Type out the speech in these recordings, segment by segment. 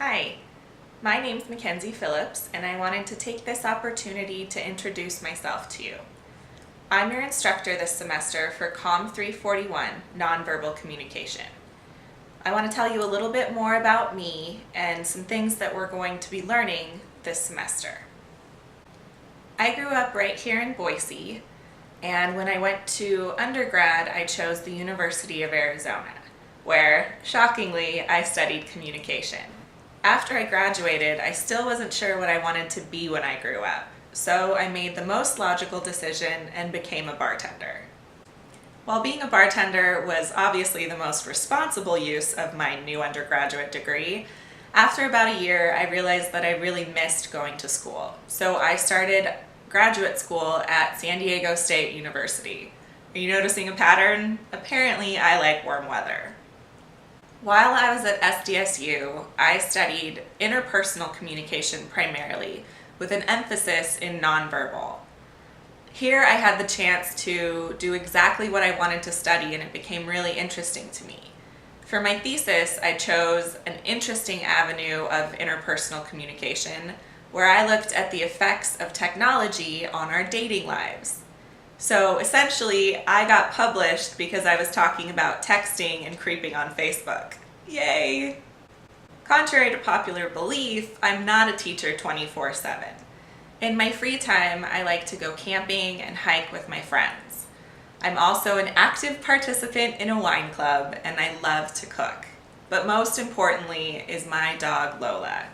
Hi, my name's Mackenzie Phillips, and I wanted to take this opportunity to introduce myself to you. I'm your instructor this semester for Comm 341, Nonverbal Communication. I want to tell you a little bit more about me and some things that we're going to be learning this semester. I grew up right here in Boise, and when I went to undergrad, I chose the University of Arizona, where, shockingly, I studied communication. After I graduated, I still wasn't sure what I wanted to be when I grew up, so I made the most logical decision and became a bartender. While being a bartender was obviously the most responsible use of my new undergraduate degree, after about a year I realized that I really missed going to school, so I started graduate school at San Diego State University. Are you noticing a pattern? Apparently I like warm weather. While I was at SDSU, I studied interpersonal communication primarily, with an emphasis in nonverbal. Here I had the chance to do exactly what I wanted to study, and it became really interesting to me. For my thesis, I chose an interesting avenue of interpersonal communication, where I looked at the effects of technology on our dating lives. So essentially, I got published because I was talking about texting and creeping on Facebook. Yay! Contrary to popular belief, I'm not a teacher 24/7. In my free time, I like to go camping and hike with my friends. I'm also an active participant in a wine club, and I love to cook. But most importantly is my dog Lola.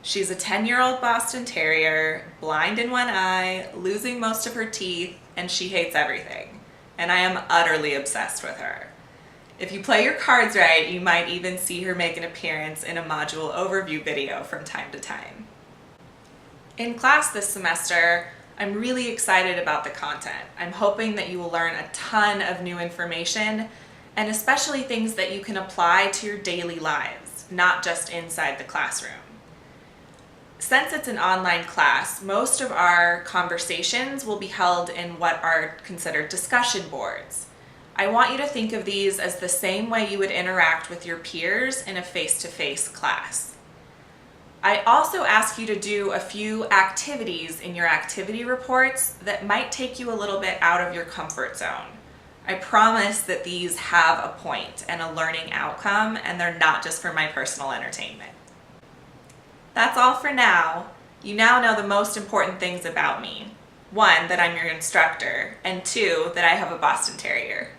She's a 10-year-old Boston Terrier, blind in one eye, losing most of her teeth, and she hates everything. And I am utterly obsessed with her. If you play your cards right, you might even see her make an appearance in a module overview video from time to time. In class this semester, I'm really excited about the content. I'm hoping that you will learn a ton of new information, and especially things that you can apply to your daily lives, not just inside the classroom. Since it's an online class, most of our conversations will be held in what are considered discussion boards. I want you to think of these as the same way you would interact with your peers in a face-to-face class. I also ask you to do a few activities in your activity reports that might take you a little bit out of your comfort zone. I promise that these have a point and a learning outcome, and they're not just for my personal entertainment. That's all for now. You now know the most important things about me. 1, that I'm your instructor, and 2, that I have a Boston Terrier.